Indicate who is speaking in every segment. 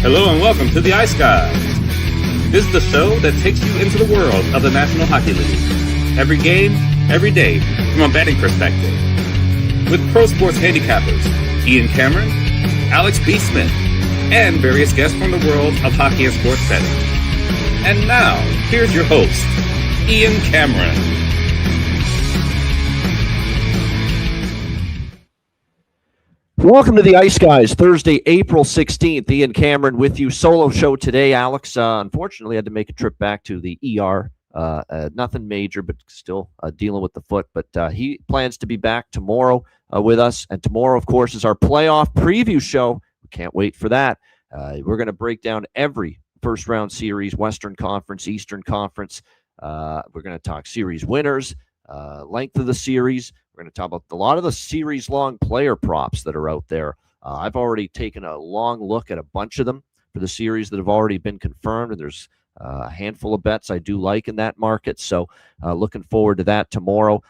Speaker 1: Hello and welcome to the Ice Guys. This is the show that takes you into the world of the National Hockey League. Every game, every day, from a betting perspective. With pro sports handicappers, Ian Cameron, Alex B. Smith, and various guests from the world of hockey and sports betting. And now, here's your host, Ian Cameron.
Speaker 2: Welcome to the Ice Guys, Thursday, April 16th. Ian Cameron with you. Solo show today. Alex, unfortunately, had to make a trip back to the ER. Nothing major, but still dealing with the foot. But he plans to be back tomorrow with us. And tomorrow, of course, is our playoff preview show. We can't wait for that. We're going to break down every first-round series, Western Conference, Eastern Conference. We're going to talk series winners, length of the series. We're going to talk about a lot of the series-long player props that are out there. I've already taken a long look at a bunch of them for the series that have already been confirmed, and there's a handful of bets I do like in that market. So looking forward to that tomorrow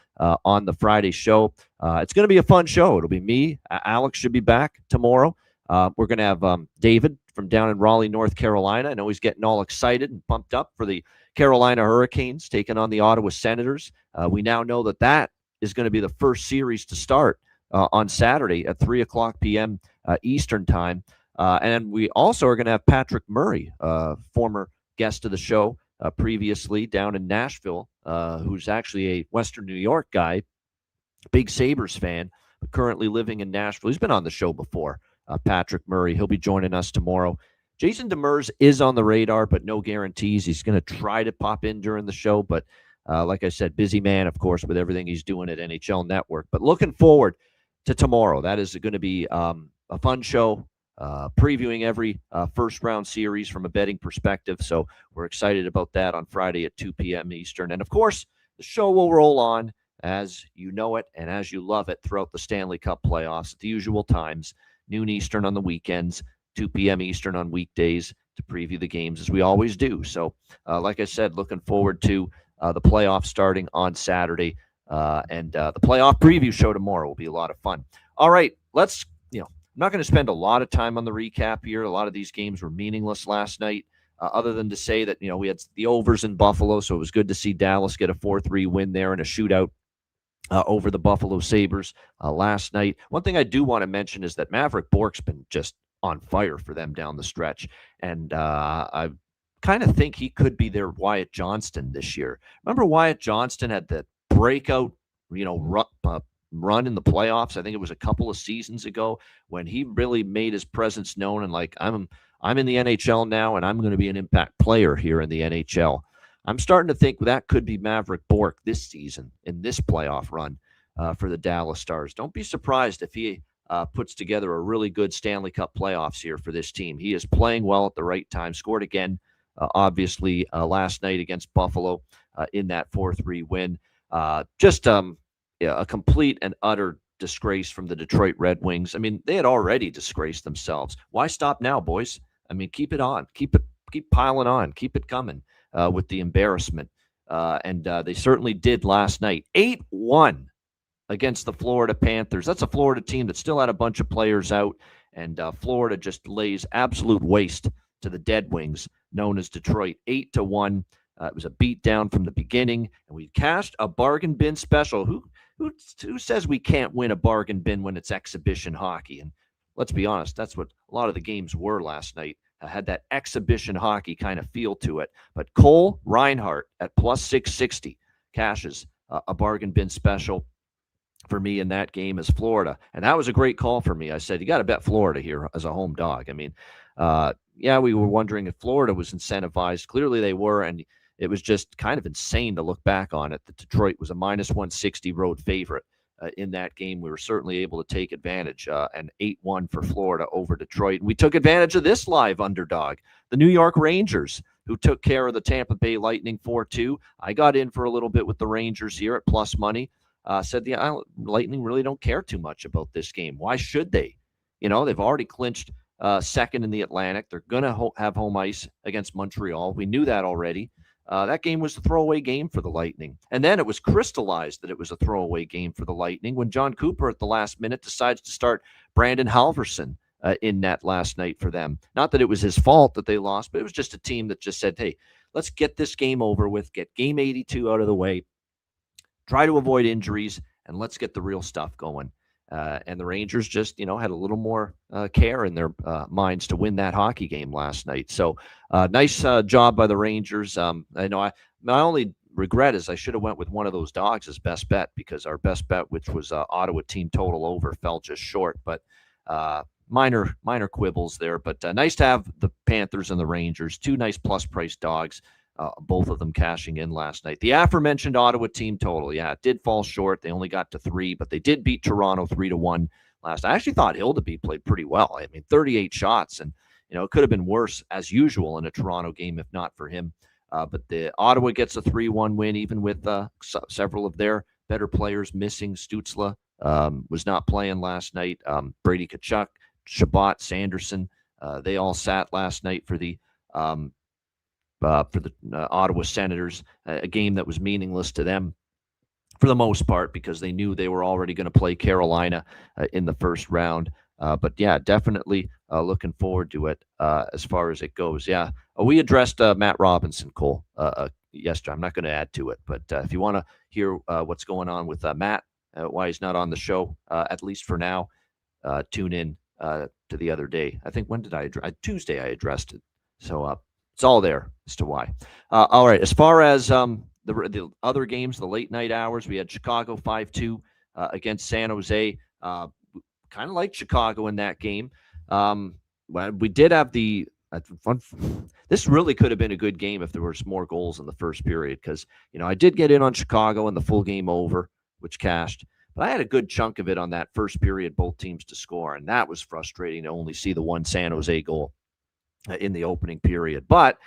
Speaker 2: on the Friday show. It's going to be a fun show. It'll be me. Alex should be back tomorrow. We're going to have David from down in Raleigh, North Carolina. I know he's getting all excited and pumped up for the Carolina Hurricanes taking on the Ottawa Senators. We now know that is going to be the first series to start on Saturday at 3 o'clock p.m. Eastern time. And we also are going to have Patrick Murray, former guest of the show previously down in Nashville, who's actually a Western New York guy, big Sabres fan, but currently living in Nashville. He's been on the show before, Patrick Murray. He'll be joining us tomorrow. Jason Demers is on the radar, but no guarantees. He's going to try to pop in during the show, but like I said, busy man, of course, with everything he's doing at NHL Network. But looking forward to tomorrow. That is going to be a fun show, previewing every first-round series from a betting perspective. So we're excited about that on Friday at 2 p.m. Eastern. And, of course, the show will roll on as you know it and as you love it throughout the Stanley Cup playoffs at the usual times, noon Eastern on the weekends, 2 p.m. Eastern on weekdays to preview the games as we always do. So, like I said, looking forward to the playoffs starting on Saturday, and the playoff preview show tomorrow will be a lot of fun. All right, I'm not going to spend a lot of time on the recap here. A lot of these games were meaningless last night, other than to say that, we had the overs in Buffalo, so it was good to see Dallas get a 4-3 win there in a shootout over the Buffalo Sabres last night. One thing I do want to mention is that Maverick Bourque's been just on fire for them down the stretch, and I've kind of think he could be their Wyatt Johnston this year. Remember Wyatt Johnston had the breakout, run in the playoffs. I think it was a couple of seasons ago when he really made his presence known and I'm in the NHL now and I'm going to be an impact player here in the NHL. I'm starting to think that could be Maverick Bourque this season in this playoff run for the Dallas Stars. Don't be surprised if he puts together a really good Stanley Cup playoffs here for this team. He is playing well at the right time, scored again obviously last night against Buffalo in that 4-3 win. Just a complete and utter disgrace from the Detroit Red Wings. I mean, they had already disgraced themselves. Why stop now, boys? I mean, keep it on. Keep piling on. Keep it coming with the embarrassment. And they certainly did last night. 8-1 against the Florida Panthers. That's a Florida team that still had a bunch of players out, and Florida just lays absolute waste to the Dead Wings, known as Detroit, 8-1. It was a beatdown from the beginning, and we cashed a bargain bin special. Who says we can't win a bargain bin when it's exhibition hockey? And let's be honest, that's what a lot of the games were last night. Had that exhibition hockey kind of feel to it. But Cole Reinhardt at plus 660 cashes a bargain bin special for me in that game as Florida. And that was a great call for me. I said, you got to bet Florida here as a home dog. I mean, we were wondering if Florida was incentivized. Clearly they were, and it was just kind of insane to look back on it. That Detroit was a minus 160 road favorite in that game. We were certainly able to take advantage, and 8-1 for Florida over Detroit. And we took advantage of this live underdog, the New York Rangers, who took care of the Tampa Bay Lightning 4-2. I got in for a little bit with the Rangers here at plus money. Said the Lightning really don't care too much about this game. Why should they? They've already clinched second in the Atlantic. They're going to have home ice against Montreal. We knew that already. That game was a throwaway game for the Lightning. And then it was crystallized that it was a throwaway game for the Lightning when John Cooper at the last minute decides to start Brandon Halverson in net last night for them. Not that it was his fault that they lost, but it was just a team that just said, hey, let's get this game over with, get game 82 out of the way, try to avoid injuries, and let's get the real stuff going. And the Rangers just, had a little more care in their minds to win that hockey game last night. So nice job by the Rangers. I know my only regret is I should have went with one of those dogs as best bet, because our best bet, which was Ottawa team total over, fell just short. But minor quibbles there. But nice to have the Panthers and the Rangers, two nice plus price dogs. Both of them cashing in last night. The aforementioned Ottawa team total, it did fall short. They only got to 3, but they did beat Toronto 3-1 last night. I actually thought Hildeby played pretty well. 38 shots, and it could have been worse as usual in a Toronto game if not for him. But the Ottawa gets a 3-1 win, even with several of their better players missing. Stützle was not playing last night. Brady Tkachuk, Shabbat, Sanderson, they all sat last night for the Ottawa Senators, a game that was meaningless to them for the most part, because they knew they were already going to play Carolina in the first round. But definitely looking forward to it as far as it goes. We addressed Matt Robinson, Cole, yesterday. I'm not going to add to it, but if you want to hear what's going on with Matt, why he's not on the show, at least for now, tune in to the other day. I think, when did I address? Tuesday I addressed it. So it's all there as to why. All right, as far as the other games, the late night hours, we had Chicago 5-2 against San Jose. Kind of like Chicago in that game. We did have the fun. This really could have been a good game if there was more goals in the first period, because I did get in on Chicago in the full game over, which cashed. But I had a good chunk of it on that first period, both teams to score, and that was frustrating to only see the one San Jose goal in the opening period. But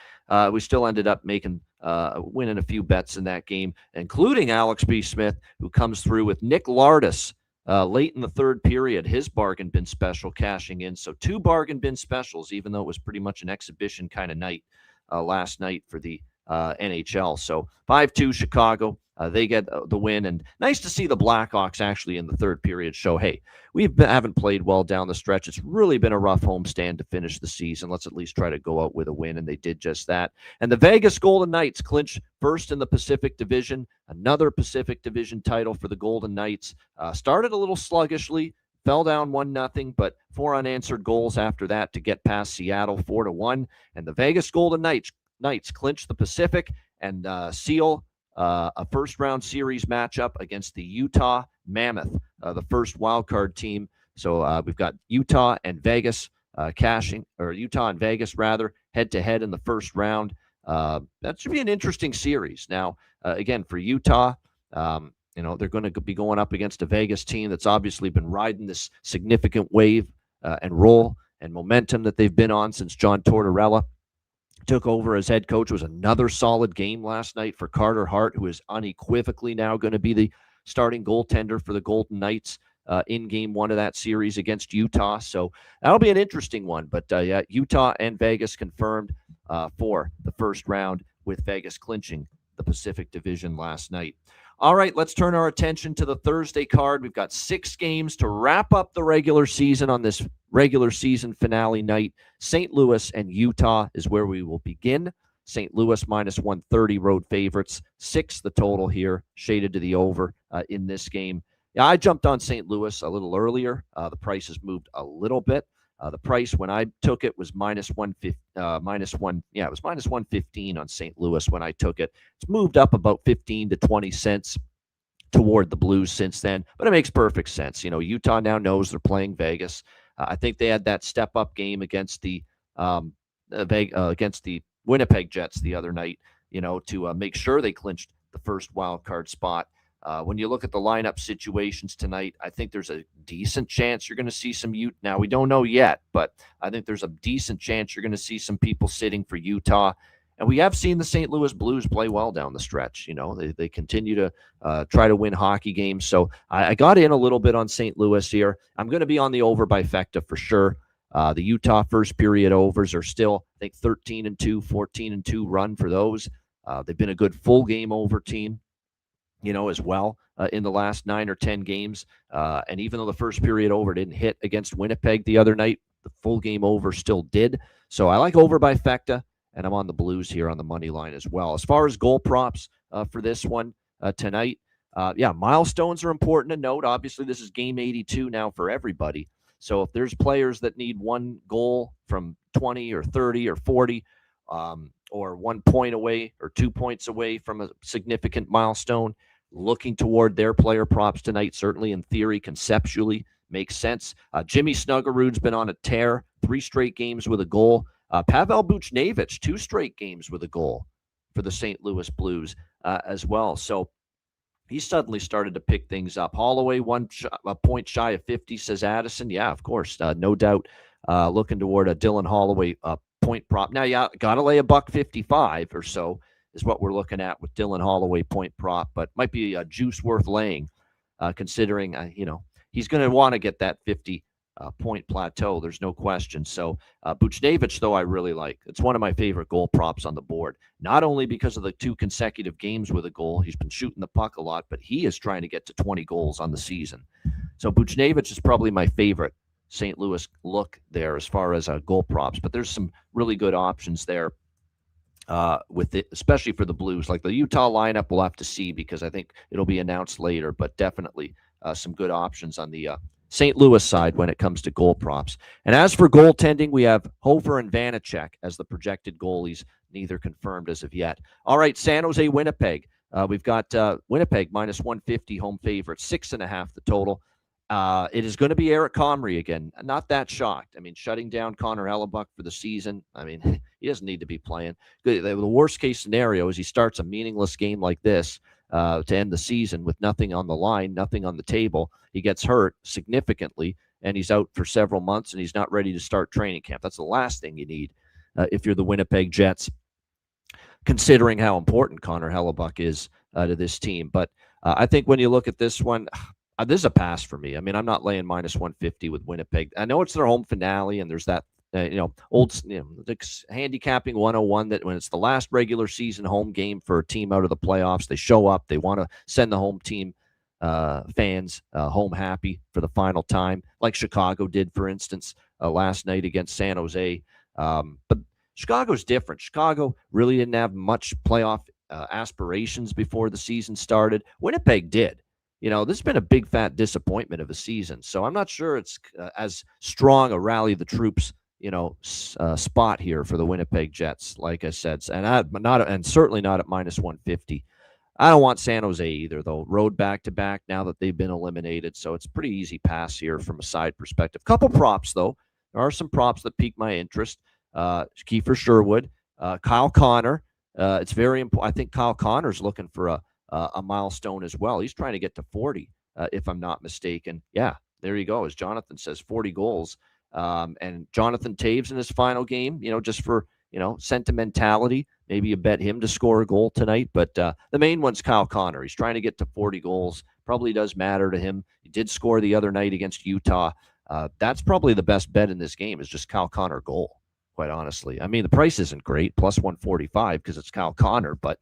Speaker 2: we still ended up winning a few bets in that game, including Alex B. Smith, who comes through with Nick Lardis late in the third period, his bargain bin special cashing in. So 2 bargain bin specials, even though it was pretty much an exhibition kind of night last night for the NHL. So 5-2 Chicago. They get the win, and nice to see the Blackhawks actually in the third period show, hey, we haven't played well down the stretch. It's really been a rough homestand to finish the season. Let's at least try to go out with a win, and they did just that. And the Vegas Golden Knights clinch first in the Pacific Division, another Pacific Division title for the Golden Knights. Started a little sluggishly, fell down 1-0, but 4 unanswered goals after that to get past Seattle 4-1. And the Vegas Golden Knights clinch the Pacific and seal a first-round series matchup against the Utah Mammoth, the first wildcard team. So we've got Utah and Vegas head-to-head in the first round. That should be an interesting series. Now, again, for Utah, they're going to be going up against a Vegas team that's obviously been riding this significant wave and roll and momentum that they've been on since John Tortorella took over as head coach. It was another solid game last night for Carter Hart, who is unequivocally now going to be the starting goaltender for the Golden Knights in game 1 of that series against Utah. So that'll be an interesting one. But Utah and Vegas confirmed for the first round, with Vegas clinching the Pacific Division last night. All right, let's turn our attention to the Thursday card. We've got 6 games to wrap up the regular season on this regular season finale night. St. Louis and Utah is where we will begin. St. Louis -130 road favorites. 6 the total here, shaded to the over in this game. I jumped on St. Louis a little earlier. The price has moved a little bit. The price when I took it was -115 on St. Louis when I took it. It's moved up about 15 to 20 cents toward the Blues since then, but it makes perfect sense. Utah now knows they're playing Vegas. I think they had that step-up game against the Winnipeg Jets the other night, to make sure they clinched the first wild card spot. When you look at the lineup situations tonight, I think there's a decent chance you're going to see some Utah. Now, we don't know yet, but I think there's a decent chance you're going to see some people sitting for Utah. And we have seen the St. Louis Blues play well down the stretch. They continue to try to win hockey games. So I got in a little bit on St. Louis here. I'm going to be on the over by Fecta for sure. The Utah first period overs are still, I think, 13-2, 14-2 run for those. They've been a good full game over team, as well in the last 9 or 10 games. And even though the first period over didn't hit against Winnipeg the other night, the full game over still did. So I like over by Fecta, and I'm on the Blues here on the money line as well. As far as goal props for this one tonight, milestones are important to note. Obviously, this is game 82 now for everybody. So if there's players that need one goal from 20 or 30 or 40, or 1 point away or 2 points away from a significant milestone, looking toward their player props tonight, certainly in theory, conceptually, makes sense. Jimmy Snuggerud's been on a tear, 3 straight games with a goal. Pavel Buchnevich, 2 straight games with a goal for the St. Louis Blues as well. So he suddenly started to pick things up. Holloway, a point shy of 50, says Addison. Yeah, of course, no doubt. Looking toward a Dylan Holloway point prop. Now, got to lay $1.55 or so is what we're looking at with Dylan Holloway point prop, but might be a juice worth laying, considering, he's going to want to get that 50 point plateau. There's no question. So Buchnevich, though, I really like. It's one of my favorite goal props on the board, not only because of the 2 consecutive games with a goal. He's been shooting the puck a lot, but he is trying to get to 20 goals on the season. So Buchnevich is probably my favorite St. Louis look there as far as goal props, but there's some really good options there with it, especially for the Blues. Like the Utah lineup, we'll have to see because I think it'll be announced later, but definitely some good options on the St. Louis side when it comes to goal props. And as for goaltending, we have Hofer and Vanacek as the projected goalies, neither confirmed as of yet. All right, San Jose, Winnipeg. We've got Winnipeg minus 150 home favorite, 6.5 the total. It is going to be Eric Comrie again. Not that shocked. I mean, shutting down Connor Hellebuck for the season. I mean, he doesn't need to be playing. The worst case scenario is he starts a meaningless game like this to end the season with nothing on the line, nothing on the table. He gets hurt significantly, and he's out for several months, and he's not ready to start training camp. That's the last thing you need if you're the Winnipeg Jets, considering how important Connor Hellebuck is to this team. But I think when you look at this one, this is a pass for me. I mean, I'm not laying minus 150 with Winnipeg. I know it's their home finale, and there's that, handicapping 101 that when it's the last regular season home game for a team out of the playoffs, they show up. They want to send the home team fans home happy for the final time, like Chicago did, for instance, last night against San Jose. But Chicago's different. Chicago really didn't have much playoff aspirations before the season started. Winnipeg did. This has been a big, fat disappointment of a season. So I'm not sure it's as strong a rally the troops, spot here for the Winnipeg Jets, like I said. And certainly not at minus 150. I don't want San Jose either, though. Road back-to-back now that they've been eliminated. So it's a pretty easy pass here from a side perspective. Couple props, though. There are some props that pique my interest. Kiefer Sherwood, Kyle Connor. It's very important. I think Kyle Connor's looking for a milestone as well. He's trying to get to 40, if I'm not mistaken. Yeah, there you go. As Jonathan says, 40 goals. And Jonathan Taves in his final game, just for, sentimentality, maybe you bet him to score a goal tonight. But the main one's Kyle Connor. He's trying to get to 40 goals. Probably does matter to him. He did score the other night against Utah. That's probably the best bet in this game is just Kyle Connor goal, quite honestly. I mean, the price isn't great, plus 145 because it's Kyle Connor, but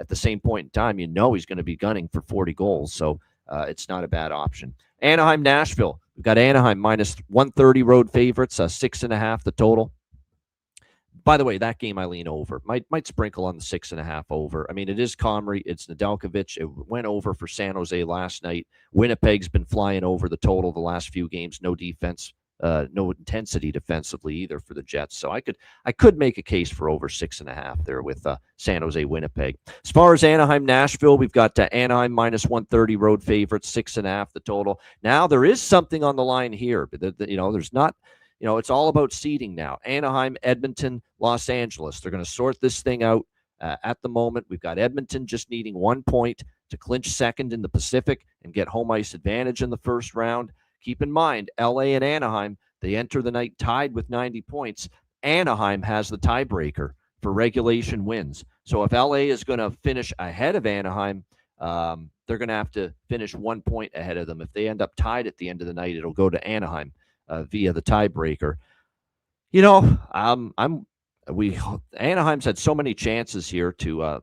Speaker 2: at the same point in time, he's going to be gunning for 40 goals. So it's not a bad option. Anaheim, Nashville. We've got Anaheim minus 130 road favorites, 6.5 the total. By the way, that game I lean over. Might sprinkle on the 6.5 over. I mean, it is Comrie. It's Nedeljkovic. It went over for San Jose last night. Winnipeg's been flying over the total the last few games. No defense. No intensity defensively either for the Jets. So I could make a case for over 6.5 there with San Jose, Winnipeg. As far as Anaheim, Nashville, we've got Anaheim minus 130 road favorites, 6.5 the total. Now there is something on the line here, but there's not. It's all about seeding now. Anaheim, Edmonton, Los Angeles. They're going to sort this thing out at the moment. We've got Edmonton just needing 1 point to clinch second in the Pacific and get home ice advantage in the first round. Keep in mind, LA and Anaheim, they enter the night tied with 90 points. Anaheim has the tiebreaker for regulation wins. So if LA is going to finish ahead of Anaheim, they're going to have to finish 1 point ahead of them. If they end up tied at the end of the night, it'll go to Anaheim via the tiebreaker. Anaheim's had so many chances here to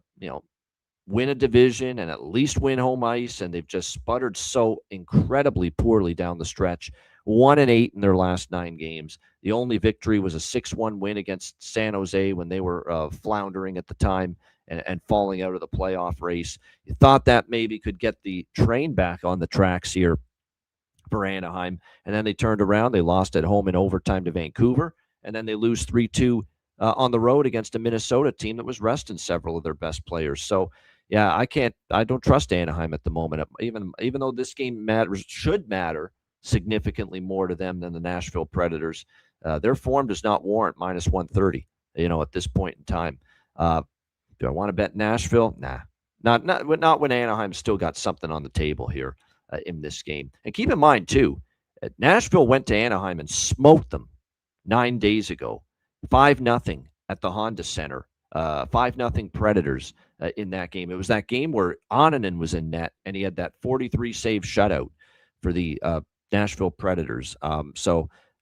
Speaker 2: win a division and at least win home ice, and they've just sputtered so incredibly poorly down the stretch. 1-8 in their last 9 games. The only victory was a 6-1 win against San Jose when they were floundering at the time and falling out of the playoff race. You thought that maybe could get the train back on the tracks here for Anaheim, and then they turned around. They lost at home in overtime to Vancouver, and then they lose 3-2 on the road against a Minnesota team that was resting several of their best players. So, yeah, I don't trust Anaheim at the moment. Even though this game should matter significantly more to them than the Nashville Predators, their form does not warrant minus 130. At this point in time, do I want to bet Nashville? Nah, not when Anaheim's still got something on the table here in this game. And keep in mind too, Nashville went to Anaheim and smoked them 9 days ago, 5-0 at the Honda Center. 5-0 Predators in that game. It was that game where Ananen was in net, and he had that 43 save shutout for the Nashville Predators. I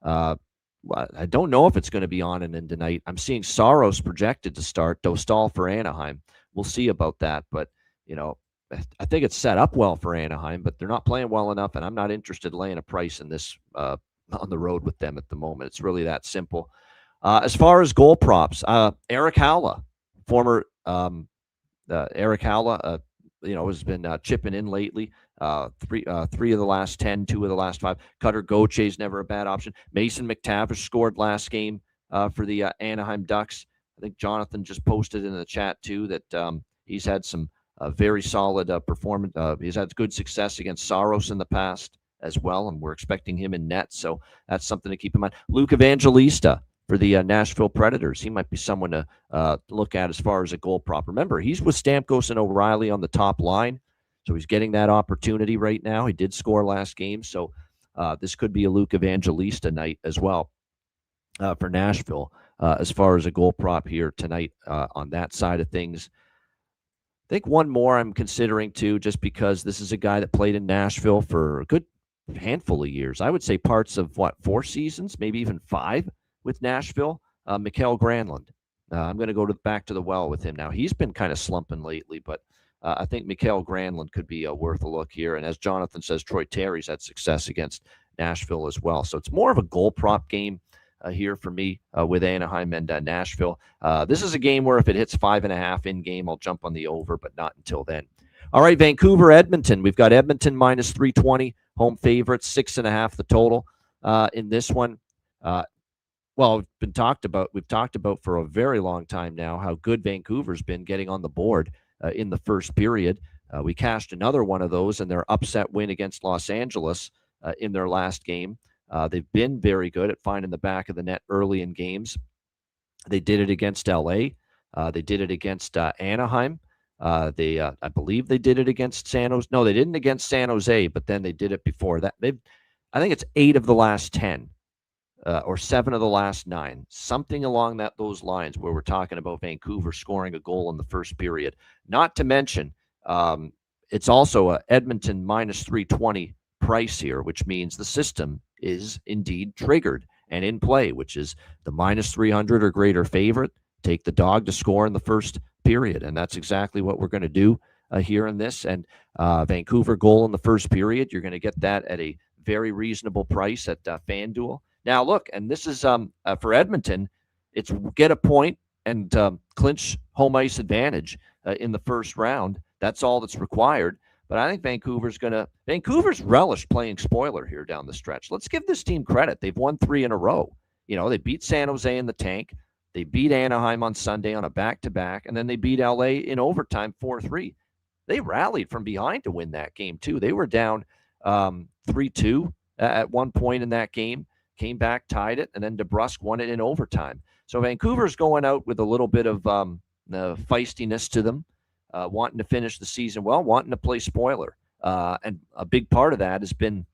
Speaker 2: don't know if it's going to be Ananen tonight. I'm seeing Saros projected to start, Dostal for Anaheim. We'll see about that, but I think it's set up well for Anaheim, but they're not playing well enough, and I'm not interested in laying a price in this on the road with them at the moment. It's really that simple. As far as goal props, Eric Howla, former Eric Howla, has been chipping in lately. Three of the last 10, 2 of the last 5. Cutter Gauthier never a bad option. Mason McTavish scored last game for the Anaheim Ducks. I think Jonathan just posted in the chat too that he's had some very solid performance. He's had good success against Saros in the past as well, and we're expecting him in net. So that's something to keep in mind. Luke Evangelista for the Nashville Predators. He might be someone to look at as far as a goal prop. Remember, he's with Stamkos and O'Reilly on the top line, so he's getting that opportunity right now. He did score last game, so this could be a Luke Evangelista night as well for Nashville as far as a goal prop here tonight on that side of things. I think one more I'm considering too, just because this is a guy that played in Nashville for a good handful of years. I would say parts of 4 seasons, maybe even 5 with Nashville. Mikael Granlund. I'm going to go back to the well with him now. He's been kind of slumping lately, but I think Mikael Granlund could be worth a look here. And as Jonathan says, Troy Terry's had success against Nashville as well. So it's more of a goal prop game here for me with Anaheim and Nashville. This is a game where if it hits 5.5 in game, I'll jump on the over, but not until then. All right, Vancouver, Edmonton. We've got Edmonton minus 320, home favorites, 6.5 the total in this one. Well, we've talked about for a very long time now how good Vancouver's been getting on the board in the first period. We cashed another one of those in their upset win against Los Angeles in their last game. They've been very good at finding the back of the net early in games. They did it against LA. They did it against Anaheim. I believe they did it against San Jose. No, they didn't against San Jose, but then they did it before that. I think it's 8 of the last 10. Or 7 of the last 9, something along those lines where we're talking about Vancouver scoring a goal in the first period. Not to mention, it's also a Edmonton minus 320 price here, which means the system is indeed triggered and in play, which is the minus 300 or greater favorite. Take the dog to score in the first period, and that's exactly what we're going to do here in this. And Vancouver goal in the first period, you're going to get that at a very reasonable price at FanDuel. Now, look, and this is for Edmonton, it's get a point and clinch home ice advantage in the first round. That's all that's required. But I think Vancouver's relished playing spoiler here down the stretch. Let's give this team credit. They've won 3 in a row. They beat San Jose in the tank. They beat Anaheim on Sunday on a back-to-back, and then they beat LA in overtime 4-3. They rallied from behind to win that game, too. They were down 3-2 at one point in that game. Came back, tied it, and then DeBrusk won it in overtime. So Vancouver's going out with a little bit of the feistiness to them, wanting to finish the season well, wanting to play spoiler. And a big part of that has been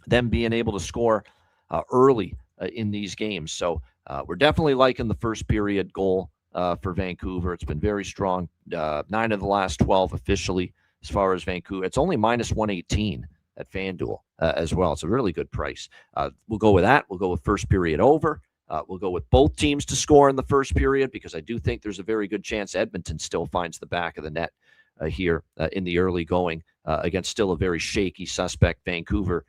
Speaker 2: them being able to score early in these games. So we're definitely liking the first period goal for Vancouver. It's been very strong. 9 of the last 12 officially as far as Vancouver. It's only minus 118 at FanDuel as well. It's a really good price. We'll go with that. We'll go with first period over. We'll go with both teams to score in the first period because I do think there's a very good chance Edmonton still finds the back of the net here in the early going against still a very shaky suspect Vancouver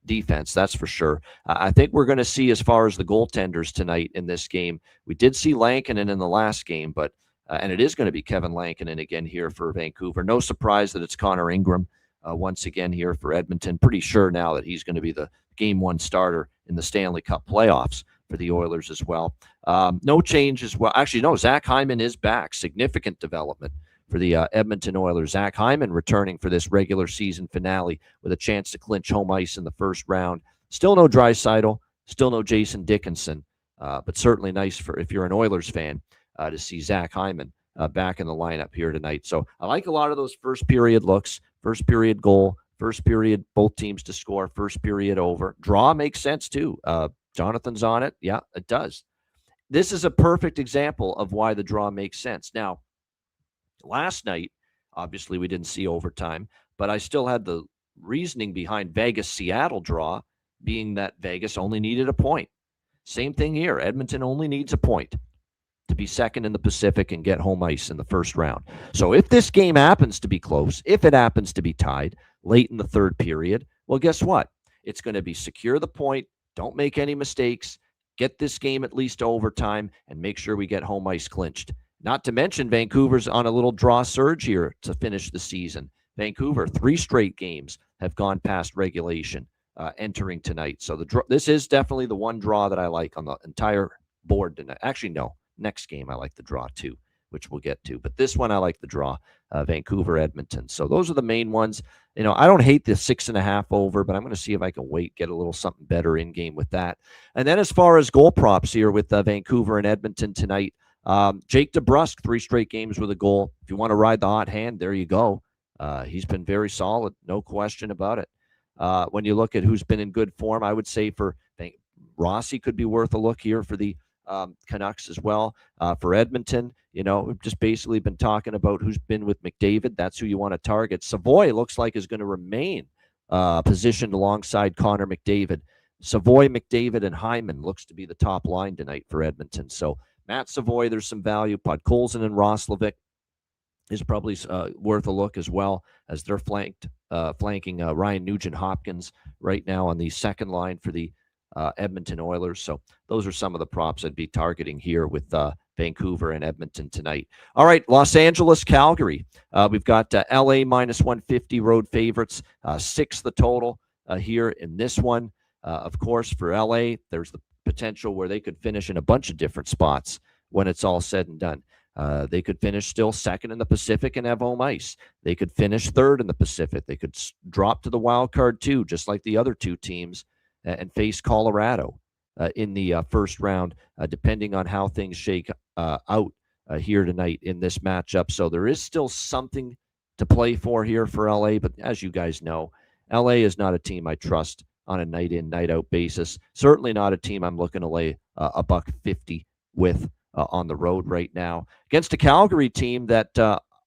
Speaker 2: defense, that's for sure. I think we're going to see, as far as the goaltenders tonight in this game, we did see Lankinen in the last game, but and it is going to be Kevin Lankinen again here for Vancouver. No surprise that it's Connor Ingram once again here for Edmonton. Pretty sure now that he's going to be the game one starter in the Stanley Cup playoffs for the Oilers as well. No change as well. Actually, no, Zach Hyman is back. Significant development for the Edmonton Oilers. Zach Hyman returning for this regular season finale with a chance to clinch home ice in the first round. Still no Draisaitl, still no Jason Dickinson, but certainly nice for if you're an Oilers fan to see Zach Hyman back in the lineup here tonight. So I like a lot of those first period looks, first period goal, first period both teams to score, first period over. Draw makes sense too. Jonathan's on it. Yeah, it does. This is a perfect example of why the draw makes sense. Now, last night, obviously we didn't see overtime, but I still had the reasoning behind Vegas-Seattle draw being that Vegas only needed a point. Same thing here. Edmonton only needs a point to be second in the Pacific and get home ice in the first round. So if this game happens to be close, if it happens to be tied late in the third period, well, guess what? It's going to be secure the point, don't make any mistakes, get this game at least to overtime, and make sure we get home ice clinched. Not to mention Vancouver's on a little draw surge here to finish the season. Vancouver, 3 straight games have gone past regulation entering tonight. So this is definitely the one draw that I like on the entire board tonight. Actually, no. Next game, I like the draw too, which we'll get to. But this one, I like the draw, Vancouver, Edmonton. So those are the main ones. You know, I don't hate the 6.5 over, but I'm going to see if I can get a little something better in game with that. And then as far as goal props here with Vancouver and Edmonton tonight, Jake DeBrusk, 3 straight games with a goal. If you want to ride the hot hand, there you go. He's been very solid, no question about it. When you look at who's been in good form, I would say Rossi could be worth a look here for the Canucks as well. For Edmonton, you know, we've just basically been talking about who's been with McDavid. That's who you want to target. Savoy looks like is going to remain positioned alongside Connor McDavid. Savoy, McDavid, and Hyman looks to be the top line tonight for Edmonton. So Matt Savoy, there's some value. Podkolzin and Roslovic is probably worth a look as well, as they're flanking Ryan Nugent-Hopkins right now on the second line for the Edmonton Oilers. So those are some of the props I'd be targeting here with Vancouver and Edmonton tonight. All right, Los Angeles, Calgary. We've got LA minus 150 road favorites, 6 the total here in this one. Of course, for LA, there's the potential where they could finish in a bunch of different spots when it's all said and done. They could finish still second in the Pacific and have home ice. They could finish third in the Pacific. They could drop to the wild card too, just like the other 2 teams, and face Colorado in the first round, depending on how things shake out here tonight in this matchup. So there is still something to play for here for LA, but as you guys know, LA is not a team I trust on a night-in, night-out basis. Certainly not a team I'm looking to lay a $150 with on the road right now. Against a Calgary team that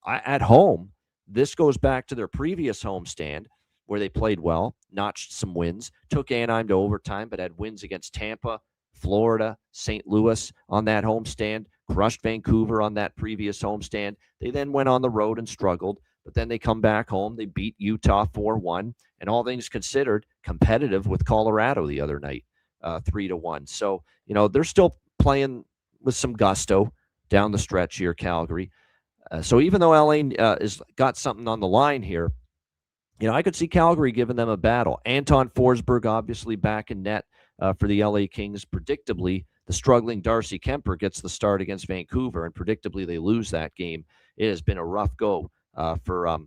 Speaker 2: at home, this goes back to their previous homestand, where they played well, notched some wins, took Anaheim to overtime, but had wins against Tampa, Florida, St. Louis on that homestand, crushed Vancouver on that previous homestand. They then went on the road and struggled, but then they come back home. They beat Utah 4-1, and all things considered, competitive with Colorado the other night, 3-1. So, you know, they're still playing with some gusto down the stretch here, Calgary. So even though LA is got something on the line here, you know, I could see Calgary giving them a battle. Anton Forsberg, obviously, back in net for the LA Kings. Predictably, the struggling Darcy Kemper gets the start against Vancouver, and predictably they lose that game. It has been a rough go for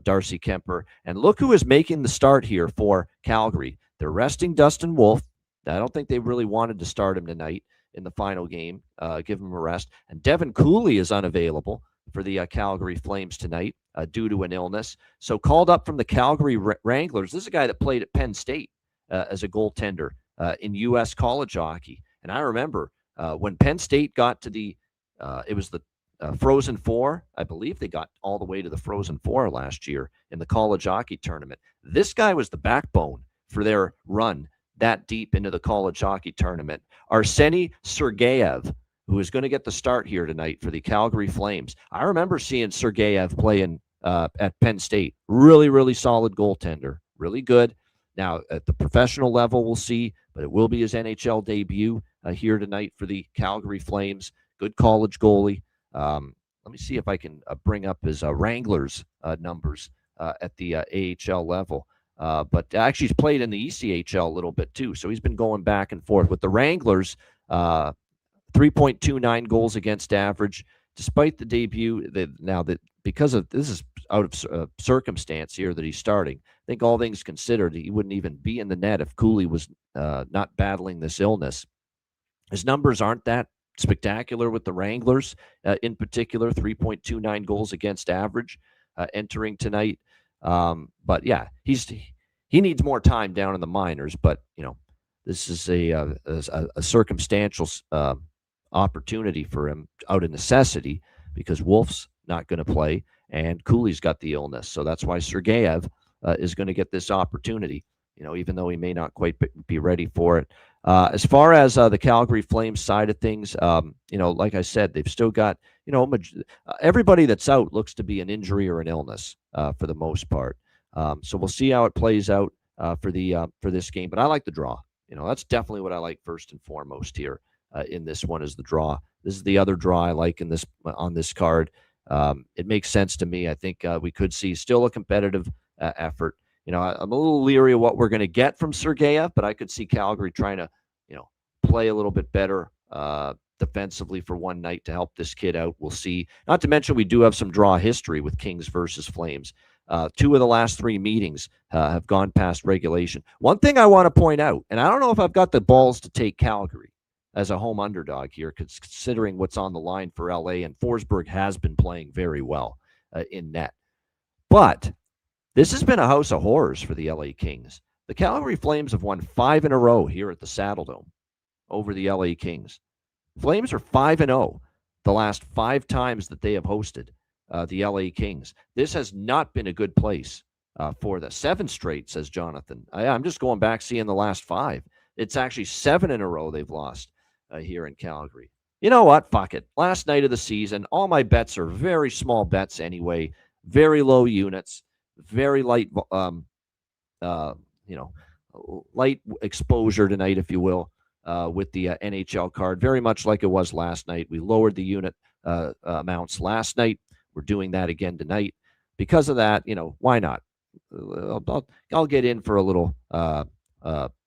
Speaker 2: Darcy Kemper. And look who is making the start here for Calgary. They're resting Dustin Wolf. I don't think they really wanted to start him tonight in the final game, give him a rest. And Devin Cooley is unavailable for the Calgary Flames tonight due to an illness. So called up from the Calgary Wranglers. This is a guy that played at Penn State as a goaltender in U.S. college hockey. And I remember when Penn State got to it was the Frozen Four. I believe they got all the way to the Frozen Four last year in the college hockey tournament. This guy was the backbone for their run that deep into the college hockey tournament. Arseny Sergeyev, who is going to get the start here tonight for the Calgary Flames. I remember seeing Sergeyev playing at Penn State. Really, really solid goaltender. Really good. Now, at the professional level, we'll see, but it will be his NHL debut here tonight for the Calgary Flames. Good college goalie. Let me see if I can bring up his Wranglers numbers at the AHL level. But actually, he's played in the ECHL a little bit too, so he's been going back and forth. With the Wranglers, 3.29 goals against average, despite the debut. Because of this is out of circumstance here that he's starting. I think all things considered, he wouldn't even be in the net if Cooley was not battling this illness. His numbers aren't that spectacular with the Wranglers, in particular, 3.29 goals against average entering tonight. But yeah, he needs more time down in the minors. But this is a circumstantial opportunity for him out of necessity, because Wolf's not going to play and Cooley's got the illness. So that's why Sergeyev is going to get this opportunity, even though he may not quite be ready for it. As far as the Calgary Flames side of things, like I said, they've still got, everybody that's out looks to be an injury or an illness for the most part. So we'll see how it plays out for this game. But I like the draw. That's definitely what I like first and foremost here in this one, is the draw. This is the other draw I like on this card. It makes sense to me. I think we could see still a competitive effort. I'm a little leery of what we're going to get from Sergeyev, but I could see Calgary trying to, play a little bit better defensively for one night to help this kid out. We'll see. Not to mention we do have some draw history with Kings versus Flames. 2 of the last 3 meetings have gone past regulation. One thing I want to point out, and I don't know if I've got the balls to take Calgary as a home underdog here, considering what's on the line for LA, and Forsberg has been playing very well in net. But this has been a house of horrors for the LA Kings. The Calgary Flames have won 5 in a row here at the Saddledome over the LA Kings. Flames are 5-0 the last 5 times that they have hosted the LA Kings. This has not been a good place for the 7 straight, says Jonathan. I'm just going back, seeing the last 5. It's actually 7 in a row they've lost here in Calgary. You know what? Fuck it. Last night of the season, all my bets are very small bets anyway, very low units, very light, light exposure tonight, if you will, with the NHL card, very much like it was last night. We lowered the unit amounts last night. We're doing that again tonight. Because of that, why not? I'll get in for a little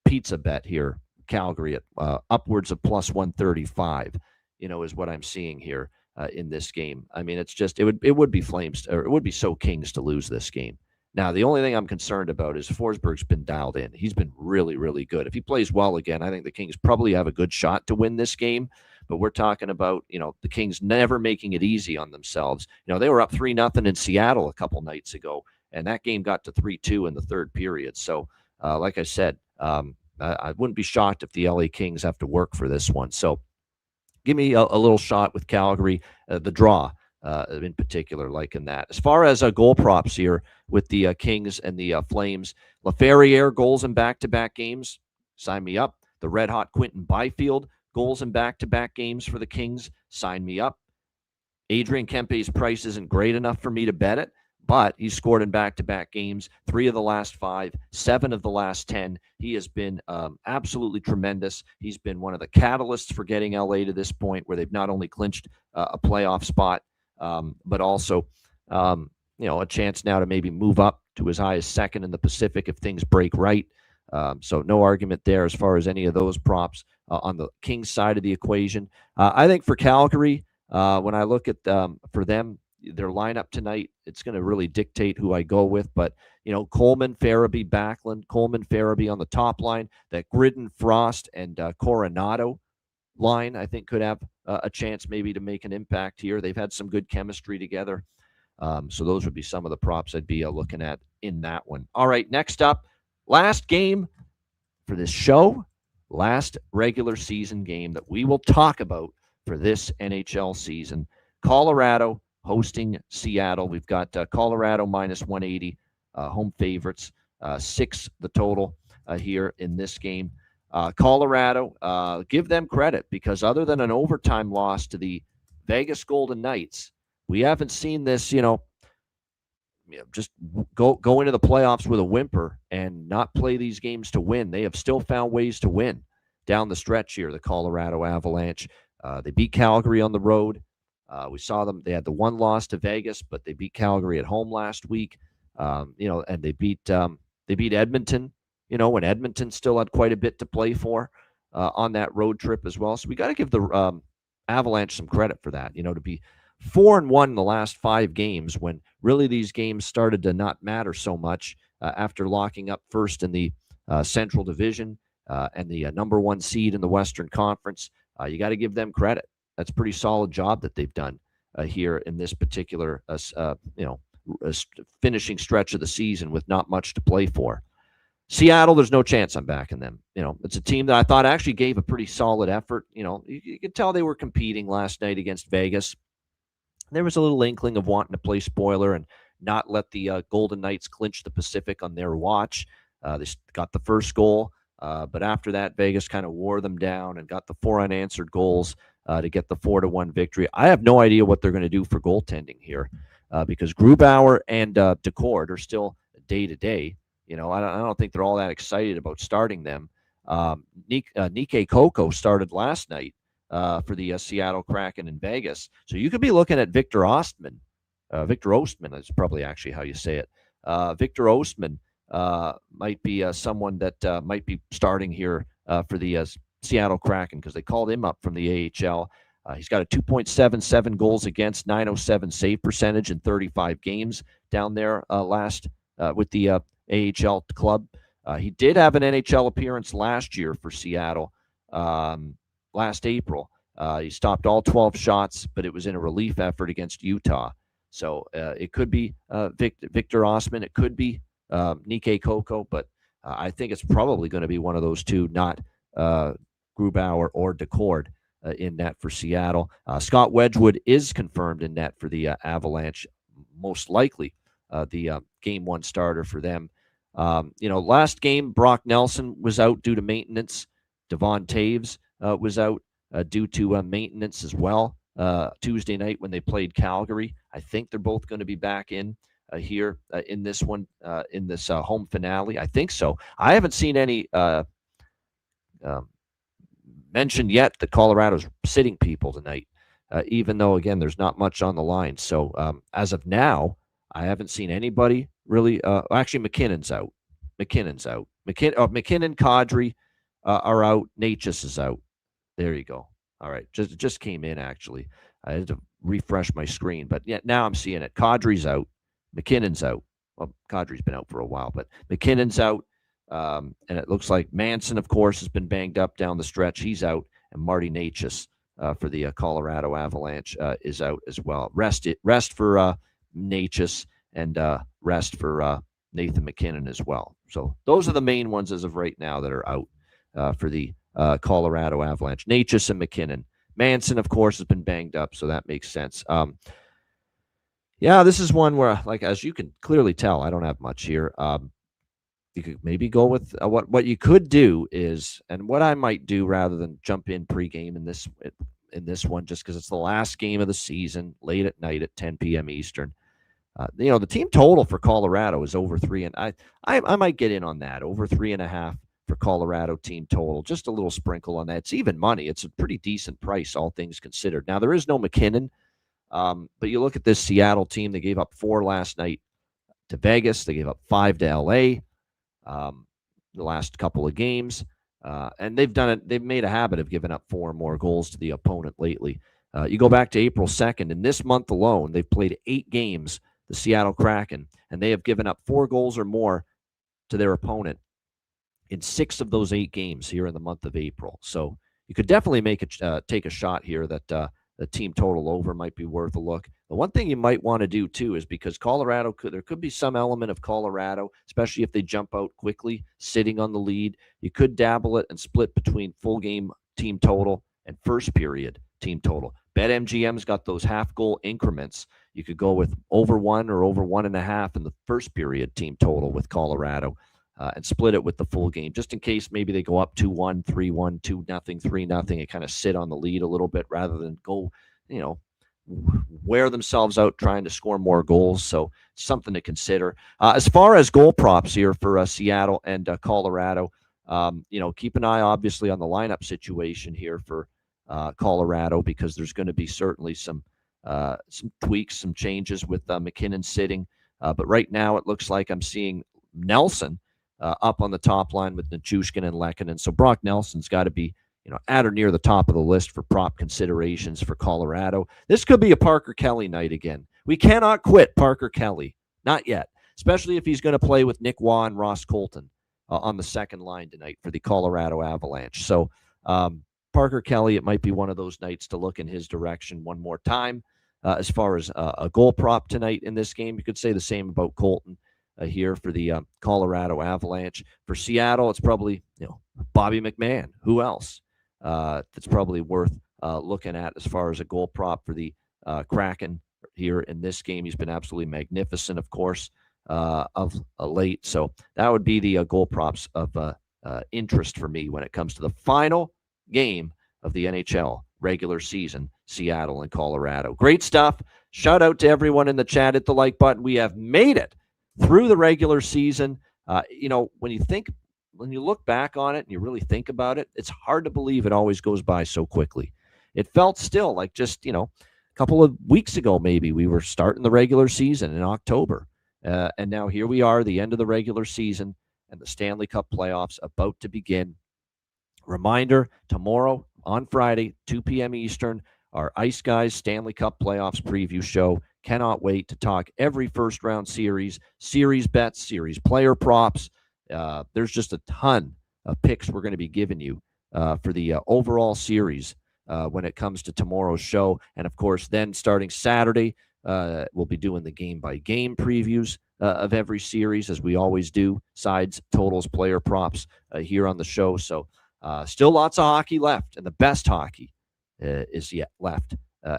Speaker 2: pizza bet here. Calgary at upwards of plus 135, is what I'm seeing here in this game. I mean, it's just, it would be Flames, or it would be so Kings to lose this game. Now, the only thing I'm concerned about is Forsberg's been dialed in. He's been really, really good. If he plays well again, I think the Kings probably have a good shot to win this game. But we're talking about, the Kings never making it easy on themselves. They were up 3-0 in Seattle a couple nights ago, and that game got to 3-2 in the third period. So, like I said, I wouldn't be shocked if the LA Kings have to work for this one. So give me a little shot with Calgary, the draw in particular, like in that. As far as goal props here with the Kings and the Flames, Laferriere goals in back-to-back games, sign me up. The red-hot Quentin Byfield goals in back-to-back games for the Kings, sign me up. Adrian Kempe's price isn't great enough for me to bet it, but he's scored in back-to-back games, 3 of the last 5, 7 of the last 10. He has been absolutely tremendous. He's been one of the catalysts for getting LA to this point, where they've not only clinched a playoff spot, but also, a chance now to maybe move up to as high as 2nd in the Pacific if things break right. So no argument there as far as any of those props on the Kings side of the equation. I think for Calgary, when I look at for them, their lineup tonight, it's going to really dictate who I go with. But, Coleman, Farabee, Backlund, Coleman, Farabee on the top line, that Gridden, Frost, and Coronado line, I think could have a chance maybe to make an impact here. They've had some good chemistry together. So those would be some of the props I'd be looking at in that one. All right, next up, last game for this show, last regular season game that we will talk about for this NHL season. Colorado hosting Seattle. We've got Colorado minus 180, home favorites, 6 the total here in this game. Colorado, give them credit, because other than an overtime loss to the Vegas Golden Knights, we haven't seen this, just go into the playoffs with a whimper and not play these games to win. They have still found ways to win down the stretch here, the Colorado Avalanche. They beat Calgary on the road. We saw them. They had the one loss to Vegas, but they beat Calgary at home last week. And they beat Edmonton, when Edmonton still had quite a bit to play for on that road trip as well. So we got to give the Avalanche some credit for that, to be 4-1 in the last 5 games when really these games started to not matter so much after locking up first in the Central Division and the number 1 seed in the Western Conference. You got to give them credit. That's a pretty solid job that they've done here in this particular, finishing stretch of the season with not much to play for. Seattle, there's no chance I'm backing them. It's a team that I thought actually gave a pretty solid effort. You could tell they were competing last night against Vegas. There was a little inkling of wanting to play spoiler and not let the Golden Knights clinch the Pacific on their watch. They got the first goal, but after that, Vegas kind of wore them down and got the 4 unanswered goals to get the 4-1 victory. I have no idea what they're going to do for goaltending here because Grubauer and Decord are still day-to-day. I don't think they're all that excited about starting them. Nikkei Coco started last night for the Seattle Kraken in Vegas. So you could be looking at Victor Ostman. Victor Ostman is probably actually how you say it. Victor Ostman might be someone that might be starting here for the Seattle Kraken because they called him up from the AHL. He's got a 2.77 goals against, 907 save percentage in 35 games down there last with the AHL club. He did have an NHL appearance last year for Seattle, last April. He stopped all 12 shots, but it was in a relief effort against Utah. So it could be Victor Ostman. It could be Nikkei Coco, but I think it's probably going to be one of those two, not Grubauer or Decord in net for Seattle. Scott Wedgwood is confirmed in net for the Avalanche, most likely the Game 1 starter for them. Last game, Brock Nelson was out due to maintenance. Devon Taves was out due to maintenance as well Tuesday night when they played Calgary. I think they're both going to be back in here in this one, in this home finale. I think so. I haven't seen any mentioned yet that Colorado's sitting people tonight, even though, again, there's not much on the line. So as of now, I haven't seen anybody really. Actually, McKinnon's out. McKinnon, Kadri are out. Natchez is out. There you go. All right. Just came in, actually. I had to refresh my screen. But yeah, now I'm seeing it. Kadri's out. McKinnon's out. Well, Kadri's been out for a while, but McKinnon's out. And it looks like Manson, of course, has been banged up down the stretch. He's out. And Marty Natchez for the Colorado Avalanche is out as well. Rest for Natchez and rest for Nathan McKinnon as well. So those are the main ones as of right now that are out for the Colorado Avalanche. Natchez and McKinnon. Manson, of course, has been banged up, so that makes sense. Yeah, this is one where, like, as you can clearly tell, I don't have much here. You could maybe go with what you could do is, and what I might do rather than jump in pregame in this one, just because it's the last game of the season, late at night at 10 p.m. Eastern. The team total for Colorado is over 3, and I might get in on that, over 3.5 for Colorado team total. Just a little sprinkle on that. It's even money. It's a pretty decent price, all things considered. Now, there is no McKinnon, but you look at this Seattle team. They gave up 4 last night to Vegas. They gave up 5 to LA the last couple of games, and they've done it. They've made a habit of giving up 4 or more goals to the opponent lately. You go back to April 2nd, and this month alone, they've played 8 games, the Seattle Kraken, and they have given up 4 goals or more to their opponent in 6 of those 8 games here in the month of April. So you could definitely take a shot here that the team total over might be worth a look. The one thing you might want to do too is, because Colorado there could be some element of Colorado, especially if they jump out quickly, sitting on the lead. You could dabble it and split between full game team total and first period team total. BetMGM's got those half goal increments. You could go with over 1 or over 1.5 in the first period team total with Colorado. And split it with the full game, just in case maybe they go up 2-1, 3-1, 2-0, 3-0, and kind of sit on the lead a little bit rather than go, wear themselves out trying to score more goals. So something to consider. As far as goal props here for Seattle and Colorado, keep an eye obviously on the lineup situation here for Colorado, because there's going to be certainly some tweaks, some changes with McKinnon sitting. But right now it looks like I'm seeing Nelson up on the top line with Nichushkin and Lehkonen. So Brock Nelson's got to be at or near the top of the list for prop considerations for Colorado. This could be a Parker Kelly night again. We cannot quit Parker Kelly. Not yet, especially if he's going to play with Nick Waugh and Ross Colton on the second line tonight for the Colorado Avalanche. So Parker Kelly, it might be one of those nights to look in his direction one more time. As far as a goal prop tonight in this game, you could say the same about Colton here for the Colorado Avalanche. For Seattle, it's probably Bobby McMahon. Who else? That's probably worth looking at as far as a goal prop for the Kraken here in this game. He's been absolutely magnificent, of course, of late. So that would be the goal props of interest for me when it comes to the final game of the NHL regular season, Seattle and Colorado. Great stuff. Shout out to everyone in the chat. Hit the like button. We have made it through the regular season. When you look back on it and you really think about it, it's hard to believe it always goes by so quickly. It felt still like just, a couple of weeks ago, maybe we were starting the regular season in October. And now here we are, the end of the regular season and the Stanley Cup playoffs about to begin. Reminder, tomorrow on Friday, 2 p.m. Eastern, our Ice Guys Stanley Cup playoffs preview show. Cannot wait to talk every first round series bets, series player props. There's just a ton of picks we're going to be giving you for the overall series when it comes to tomorrow's show. And, of course, then starting Saturday, we'll be doing the game-by-game previews of every series, as we always do, sides, totals, player props here on the show. So still lots of hockey left, and the best hockey is yet left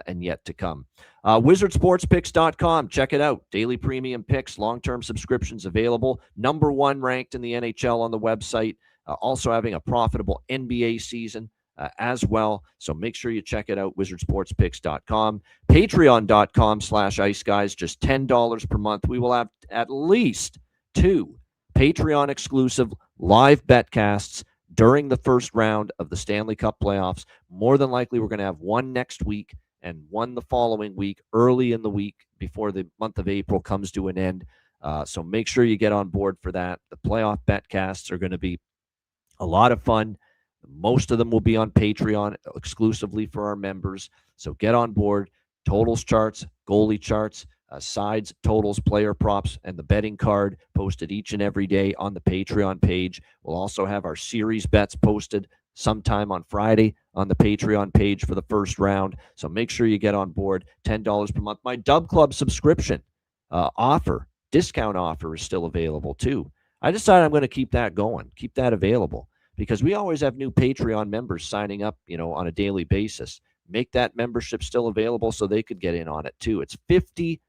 Speaker 2: and yet to come. WizardSportsPicks.com. Check it out. Daily premium picks, long-term subscriptions available. Number 1 ranked in the NHL on the website. Also having a profitable NBA season as well. So make sure you check it out, WizardSportsPicks.com. Patreon.com/IceGuys. Just $10 per month. We will have at least 2 Patreon-exclusive live betcasts during the first round of the Stanley Cup playoffs. More than likely, we're going to have one next week and one the following week, early in the week before the month of April comes to an end. So make sure you get on board for that. The playoff betcasts are going to be a lot of fun. Most of them will be on Patreon exclusively for our members. So get on board. Totals charts, goalie charts, sides, totals, player props, and the betting card posted each and every day on the Patreon page. We'll also have our series bets posted sometime on Friday on the Patreon page for the first round. So make sure you get on board. $10 per month. My Dub Club subscription discount offer is still available too. I decided I'm going to keep that going, keep that available, because we always have new Patreon members signing up, on a daily basis. Make that membership still available so they could get in on it too. It's $50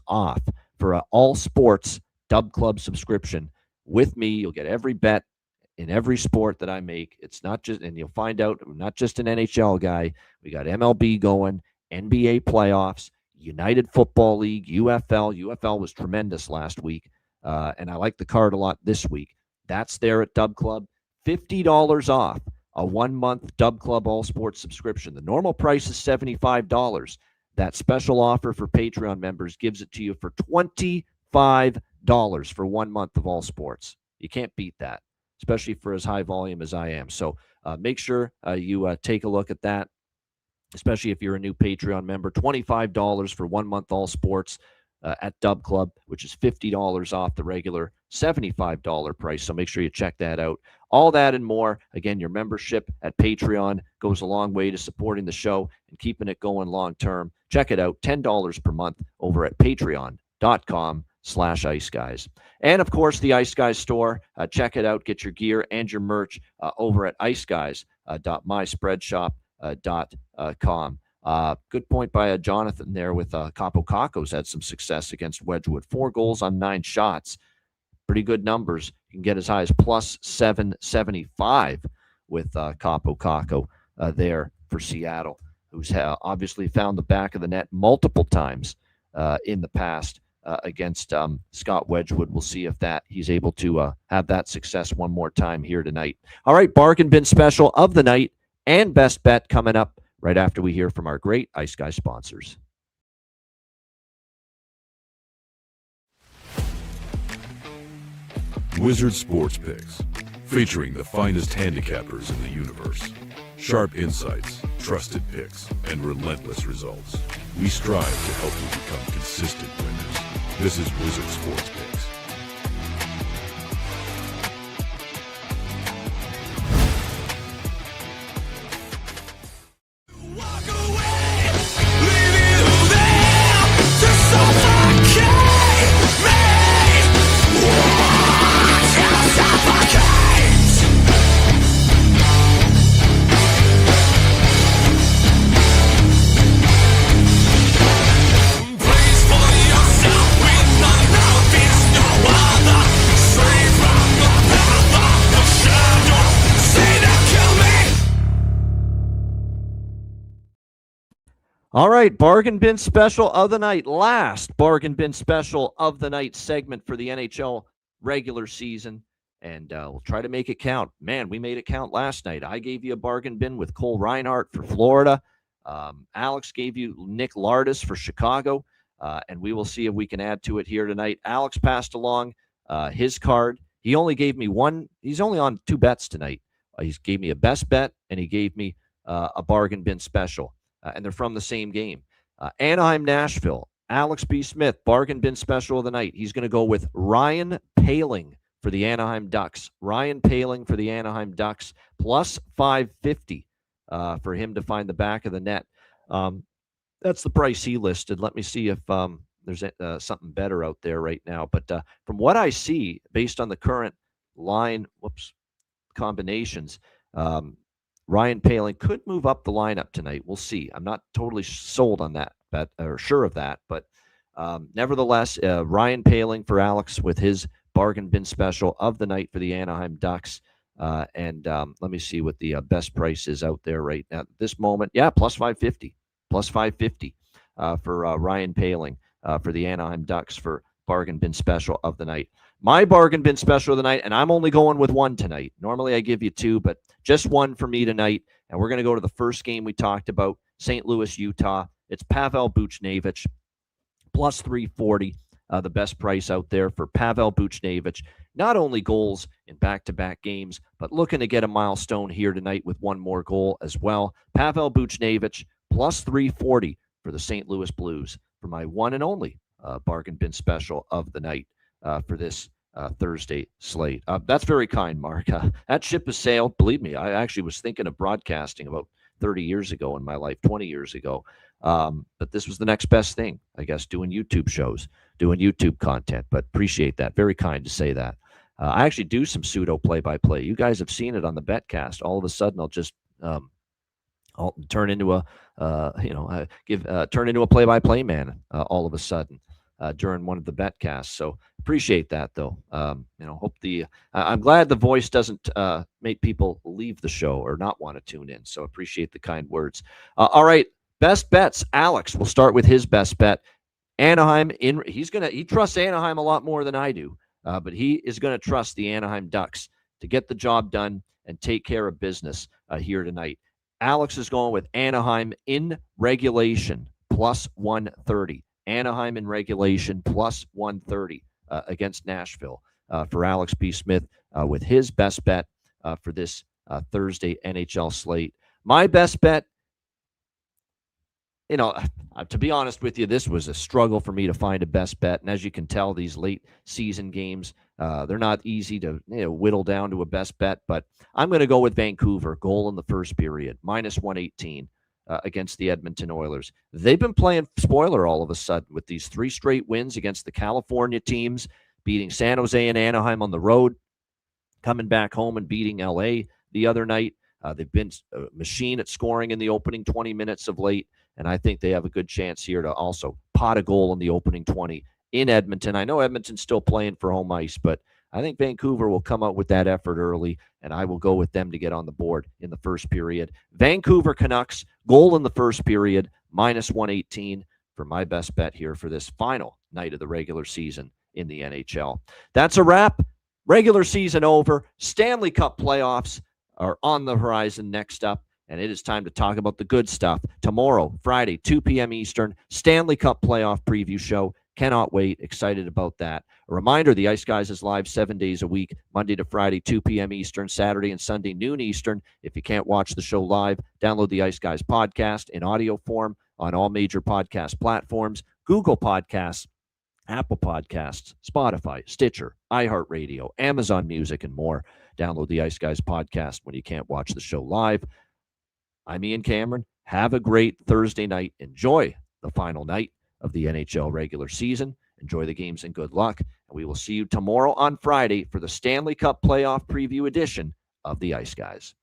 Speaker 2: off for an all sports Dub Club subscription. With me, you'll get every bet in every sport that I make. It's not just, and you'll find out, I'm not just an NHL guy. We got MLB going, NBA playoffs, United Football League, UFL. UFL was tremendous last week, and I like the card a lot this week. That's there at Dub Club. $50 off a 1-month Dub Club all sports subscription. The normal price is $75. That special offer for Patreon members gives it to you for $25 for 1 month of all sports. You can't beat that, especially for as high volume as I am. So make sure you take a look at that, especially if you're a new Patreon member. $25 for 1 month all sports at Dub Club, which is $50 off the regular $75 price. So make sure you check that out. All that and more. Again, your membership at Patreon goes a long way to supporting the show and keeping it going long term. Check it out. $10 per month over at patreon.com/IceGuys. And of course, the Ice Guys store. Check it out. Get your gear and your merch over at iceguys.myspreadshop.com. Good point by Jonathan there with Capo Caco's had some success against Wedgwood. 4 goals on 9 shots. Pretty good numbers. You can get as high as plus 775 with Capo Caco there for Seattle. who's obviously found the back of the net multiple times in the past against Scott Wedgwood. We'll see if he's able to have that success one more time here tonight. All right, bargain bin special of the night and best bet coming up right after we hear from our great Ice Guy sponsors.
Speaker 3: Wizard Sports Picks, featuring the finest handicappers in the universe. Sharp insights, trusted picks, and relentless results. We strive to help you become consistent winners. This is Wizard Sports Picks.
Speaker 2: All right, bargain bin special of the night. Last bargain bin special of the night segment for the NHL regular season. And we'll try to make it count. Man, we made it count last night. I gave you a bargain bin with Cole Reinhardt for Florida. Alex gave you Nick Lardis for Chicago. And we will see if we can add to it here tonight. Alex passed along his card. He only gave me one. He's only on 2 bets tonight. He gave me a best bet, and he gave me a bargain bin special. And they're from the same game. Anaheim, Nashville. Alex B. Smith, bargain bin special of the night. He's going to go with Ryan Poehling for the Anaheim Ducks. Ryan Poehling for the Anaheim Ducks, plus 550 for him to find the back of the net. That's the price he listed. Let me see if there's something better out there right now. But from what I see, based on the current line, combinations, Ryan Poehling could move up the lineup tonight. We'll see. I'm not totally sold on that bet or sure of that, but nevertheless, Ryan Poehling for Alex with his bargain bin special of the night for the Anaheim Ducks. And let me see what the best price is out there right now at this moment. Yeah, plus 550 for Ryan Poehling for the Anaheim Ducks for bargain bin special of the night. My bargain bin special of the night, and I'm only going with one tonight. Normally I give you 2, but just one for me tonight. And we're going to go to the first game we talked about, St. Louis, Utah. It's Pavel Buchnevich, plus 340, the best price out there for Pavel Buchnevich. Not only goals in back-to-back games, but looking to get a milestone here tonight with one more goal as well. Pavel Buchnevich, plus 340 for the St. Louis Blues for my one and only bargain bin special of the night for this Thursday slate. That's very kind, Mark. That ship has sailed. Believe me, I actually was thinking of broadcasting about 30 years ago in my life, 20 years ago. But this was the next best thing, I guess, doing YouTube shows, doing YouTube content. But appreciate that. Very kind to say that. I actually do some pseudo play-by-play. You guys have seen it on the Betcast. All of a sudden, I'll just I'll turn into a turn into a play-by-play man all of a sudden during one of the Betcasts. So appreciate that, though. Hope I'm glad the voice doesn't make people leave the show or not want to tune in. So appreciate the kind words. All right, best bets. Alex, we'll start with his best bet. Anaheim he trusts Anaheim a lot more than I do, but he is going to trust the Anaheim Ducks to get the job done and take care of business here tonight. Alex is going with Anaheim in regulation, plus 130. Anaheim in regulation, plus 130 against Nashville for Alex B. Smith with his best bet for this Thursday NHL slate. My best bet, to be honest with you, this was a struggle for me to find a best bet. And as you can tell, these late season games, they're not easy to whittle down to a best bet. But I'm going to go with Vancouver, goal in the first period, minus 118 against the Edmonton Oilers. They've been playing spoiler all of a sudden with these 3 straight wins against the California teams, beating San Jose and Anaheim on the road, coming back home and beating LA the other night. They've been a machine at scoring in the opening 20 minutes of late. And I think they have a good chance here to also pot a goal in the opening 20 in Edmonton. I know Edmonton's still playing for home ice, but I think Vancouver will come out with that effort early, and I will go with them to get on the board in the first period. Vancouver Canucks, goal in the first period, -118 for my best bet here for this final night of the regular season in the NHL. That's a wrap. Regular season over. Stanley Cup playoffs are on the horizon next up, and it is time to talk about the good stuff. Tomorrow, Friday, 2 p.m. Eastern, Stanley Cup playoff preview show. Cannot wait. Excited about that. A reminder, the Ice Guys is live 7 days a week, Monday to Friday, 2 p.m. Eastern, Saturday and Sunday, noon Eastern. If you can't watch the show live, download the Ice Guys podcast in audio form on all major podcast platforms, Google Podcasts, Apple Podcasts, Spotify, Stitcher, iHeartRadio, Amazon Music, and more. Download the Ice Guys podcast when you can't watch the show live. I'm Ian Cameron. Have a great Thursday night. Enjoy the final night of the NHL regular season. Enjoy the games and good luck. And we will see you tomorrow on Friday for the Stanley Cup playoff preview edition of the Ice Guys.